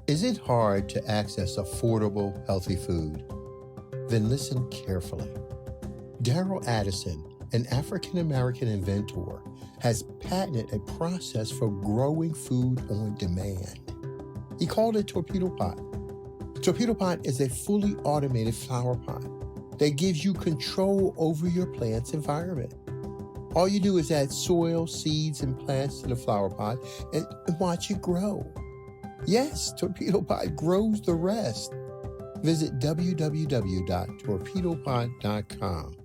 Is it hard to access affordable, healthy food? Then listen carefully. Daryl Addison, an African-American inventor, has patented a process for growing food on demand. He called it Torpedo Pot. Torpedo Pot is a fully automated flower pot that gives you control over your plant's environment. All you do is add soil, seeds, and plants to the flower pot and watch it grow. Yes, Torpedo Pot grows the rest. Visit www.torpedopot.com.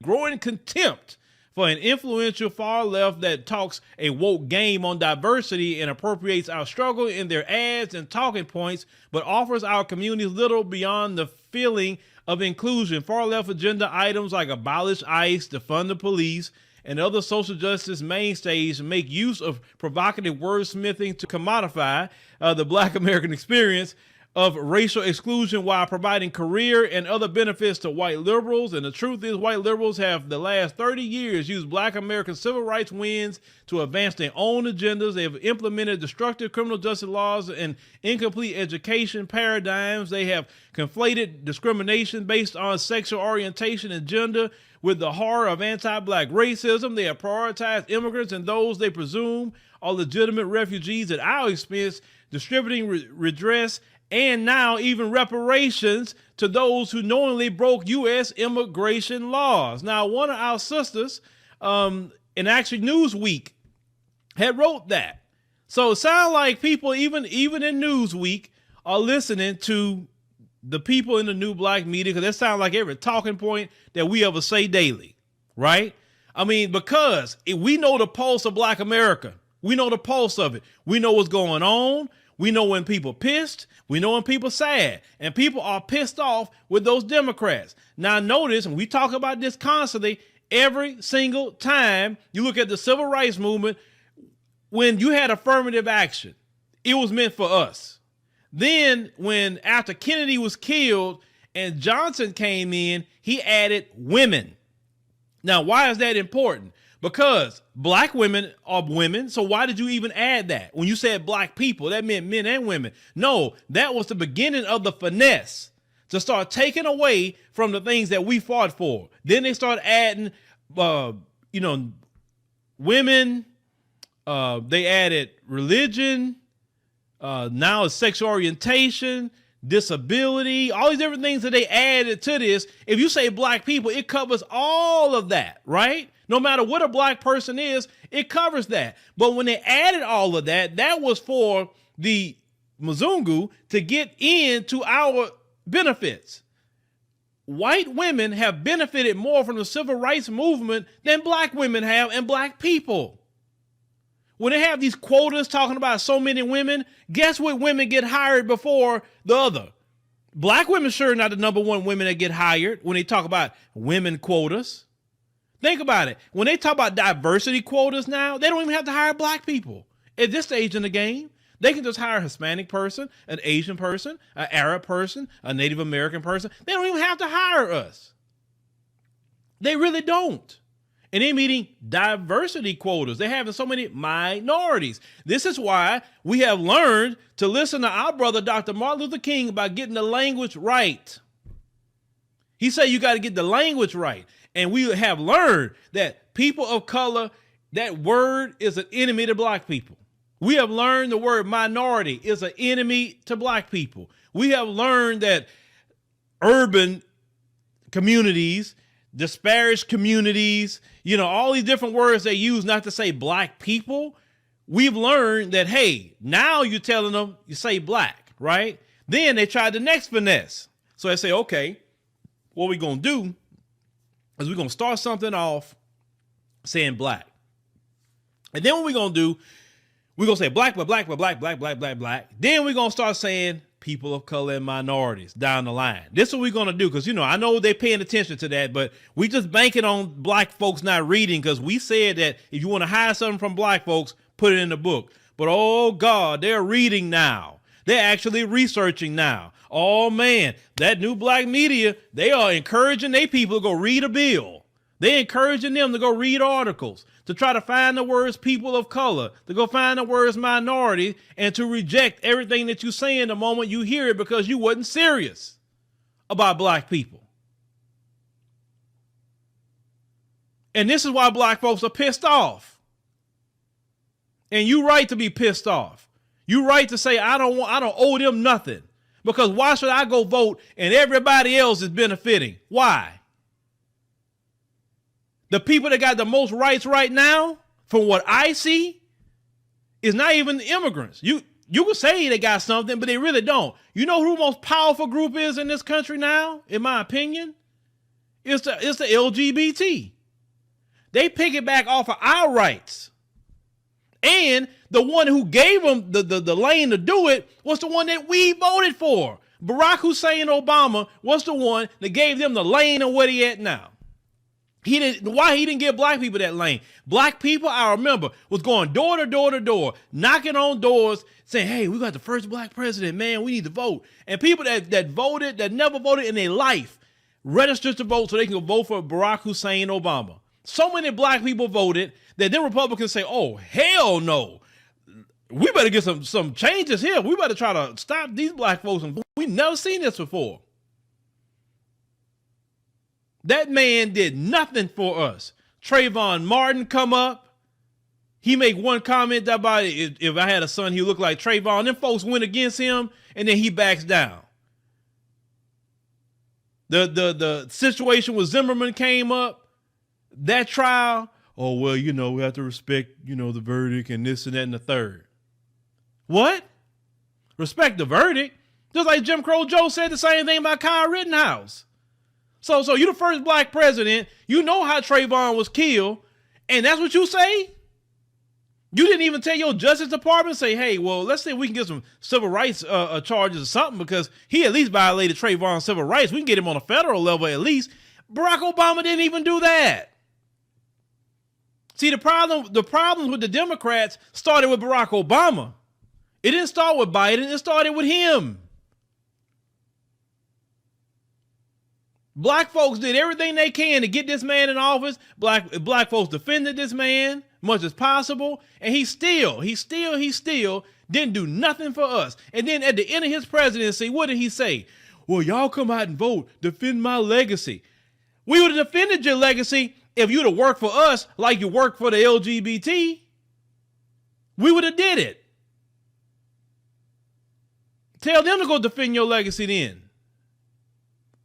Growing contempt for an influential far left that talks a woke game on diversity and appropriates our struggle in their ads and talking points, but offers our communities little beyond the feeling of inclusion. Far left agenda items like abolish ICE, defund the police, and other social justice mainstays make use of provocative wordsmithing to commodify the Black American experience of racial exclusion while providing career and other benefits to white liberals. And the truth is, white liberals have the last 30 years used Black American civil rights wins to advance their own agendas. They have implemented destructive criminal justice laws and incomplete education paradigms. They have conflated discrimination based on sexual orientation and gender with the horror of anti-Black racism. They have prioritized immigrants and those they presume are legitimate refugees at our expense, distributing redress and now even reparations to those who knowingly broke U.S. immigration laws. Now, one of our sisters, in actually Newsweek, had wrote that. So it sounds like people, even in Newsweek, are listening to the people in the new Black media, because that sounds like every talking point that we ever say daily, right? I mean, because we know the pulse of Black America. We know the pulse of it. We know what's going on. We know when people pissed, we know when people sad, and people are pissed off with those Democrats. Now notice, and we talk about this constantly, every single time you look at the civil rights movement, when you had affirmative action, it was meant for us. Then when after Kennedy was killed and Johnson came in, he added women. Now, why is that important? Because Black women are women, so why did you even add that? When you said Black people, that meant men and women. No, that was the beginning of the finesse to start taking away from the things that we fought for. Then they start adding, women. They added religion. Now it's sexual orientation, disability, all these different things that they added to this. If you say Black people, it covers all of that, right? No matter what a Black person is, it covers that. But when they added all of that, that was for the Mzungu to get into our benefits. White women have benefited more from the civil rights movement than Black women have and Black people. When they have these quotas talking about so many women, guess what women get hired before the other? Black women sure not the number one women that get hired when they talk about women quotas. Think about it. When they talk about diversity quotas now, they don't even have to hire Black people. At this stage in the game, they can just hire a Hispanic person, an Asian person, an Arab person, a Native American person. They don't even have to hire us. They really don't. And they're meeting diversity quotas. They're having so many minorities. This is why we have learned to listen to our brother, Dr. Martin Luther King, about getting the language right. He said you got to get the language right. And we have learned that people of color, that word is an enemy to Black people. We have learned the word minority is an enemy to Black people. We have learned that urban communities, disparaged communities, all these different words they use not to say Black people. We've learned that, hey, now you're telling them you say Black, right? Then they tried the next finesse. So they say, okay, what we going to do is we're going to start something off saying Black. And then what we're going to do, we're going to say Black, but Black, but Black, Black, Black, Black, Black. Then we're going to start saying people of color and minorities down the line. This is what we're going to do. Because, I know they're paying attention to that, but we just banking on Black folks not reading, because we said that if you want to hide something from Black folks, put it in the book. But, oh, God, they're reading now. They're actually researching now. Oh man, that new black media, they are encouraging their people to go read a bill. They're encouraging them to go read articles, to try to find the words people of color, to go find the words minority, and to reject everything that you say in the moment you hear it because you wasn't serious about black people. And this is why black folks are pissed off. And you right to be pissed off. You right to say, I don't owe them nothing. Because why should I go vote and everybody else is benefiting? Why? The people that got the most rights right now, from what I see, is not even the immigrants. You could say they got something, but they really don't. You know who the most powerful group is in this country now, in my opinion? It's the LGBT. They piggyback off of our rights. And the one who gave them the lane to do it was the one that we voted for. Barack Hussein Obama was the one that gave them the lane of where he at now. Why he didn't give black people that lane? Black people, I remember, was going door to door to door, knocking on doors, saying, hey, we got the first black president, man, we need to vote. And people that voted, that never voted in their life, registered to vote so they can go vote for Barack Hussein Obama. So many black people voted that then Republicans say, oh, hell no. We better get some changes here. We better try to stop these black folks. We've never seen this before. That man did nothing for us. Trayvon Martin come up. He make one comment about it. If I had a son, he looked like Trayvon. Then folks went against him, and then he backs down. The situation with Zimmerman came up. That trial, oh, well, we have to respect, the verdict and this and that and the third. What? Respect the verdict? Just like Jim Crow Joe said the same thing about Kyle Rittenhouse. So you the first black president. You know how Trayvon was killed, and that's what you say? You didn't even tell your Justice Department, say, hey, well, let's see if we can get some civil rights charges or something, because he at least violated Trayvon's civil rights. We can get him on a federal level at least. Barack Obama didn't even do that. See, the problems with the Democrats started with Barack Obama. It didn't start with Biden. It started with him. Black folks did everything they can to get this man in office. Black folks defended this man much as possible. And he still didn't do nothing for us. And then at the end of his presidency, what did he say? Well, y'all come out and vote, defend my legacy. We would have defended your legacy if you'd have worked for us like you worked for the LGBT. We would have did it. Tell them to go defend your legacy then.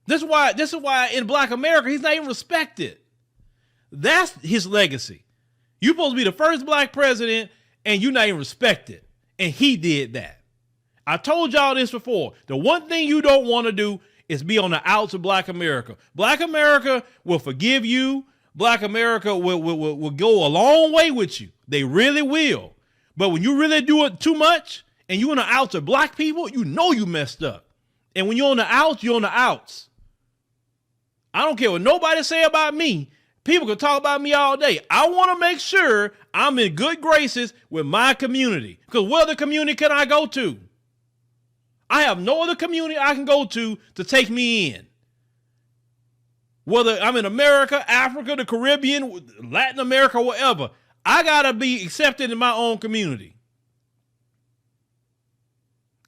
This is why in Black America, he's not even respected. That's his legacy. You're supposed to be the first black president and you're not even respected. And he did that. I told y'all this before. The one thing you don't want to do is be on the outs of Black America. Black America will forgive you. Black America will go a long way with you. They really will. But when you really do it too much and you're on the outs of black people, you know you messed up. And when you're on the outs, you're on the outs. I don't care what nobody say about me. People can talk about me all day. I want to make sure I'm in good graces with my community. Because what other community can I go to? I have no other community I can go to take me in. Whether I'm in America, Africa, the Caribbean, Latin America, whatever, I got to be accepted in my own community.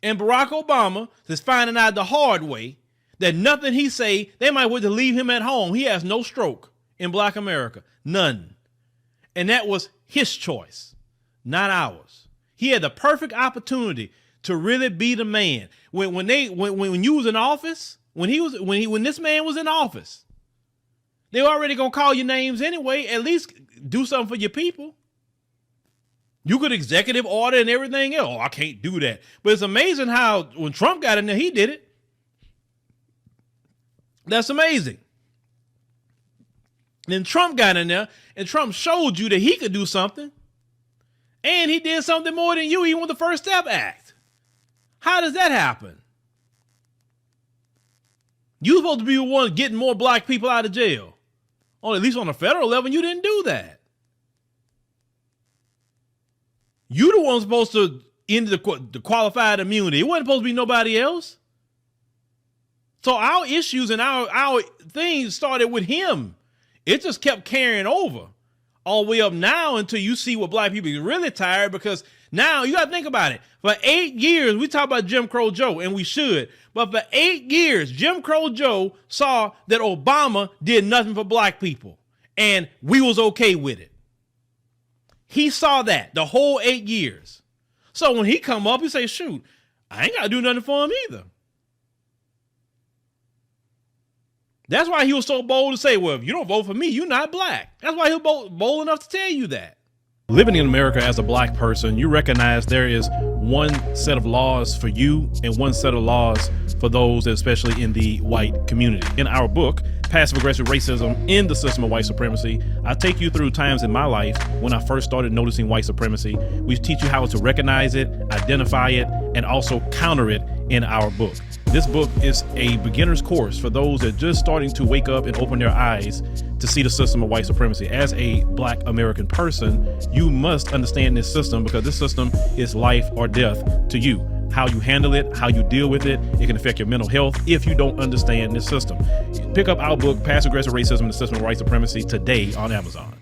And Barack Obama is finding out the hard way that nothing he say, they might want to leave him at home. He has no stroke in Black America. None. And that was his choice, not ours. He had the perfect opportunity to really be the man. When you was in office, when this man was in office, they were already gonna call your names anyway. At least do something for your people. You could executive order and everything else. Oh, I can't do that. But it's amazing how when Trump got in there, he did it. That's amazing. Then Trump got in there and Trump showed you that he could do something. And he did something more than you, even with the First Step Act. How does that happen? You're supposed to be the one getting more black people out of jail. Or at least on a federal level, you didn't do that. You the one supposed to into the qualified immunity. It wasn't supposed to be nobody else. So our issues and our things started with him. It just kept carrying over all the way up now until you see what black people are really tired, because now you got to think about it. For 8 years, we talk about Jim Crow Joe, and we should. But for 8 years, Jim Crow Joe saw that Obama did nothing for black people, and we was okay with it. He saw that the whole 8 years. So when he come up, he say, shoot, I ain't got to do nothing for him either. That's why he was so bold to say, well, if you don't vote for me, you're not black. That's why he was bold enough to tell you that. Living in America as a black person, you recognize there is one set of laws for you and one set of laws for those, especially in the white community. In our book, Passive Aggressive Racism in the System of White Supremacy, I take you through times in my life when I first started noticing white supremacy. We teach you how to recognize it, identify it, and also counter it in our book. This book is a beginner's course for those that are just starting to wake up and open their eyes to see the system of white supremacy. As a black American person, you must understand this system, because this system is life or death to you. How you handle it, how you deal with it, it can affect your mental health if you don't understand this system. Pick up our book, Passive Aggressive Racism and the System of White Supremacy, today on Amazon.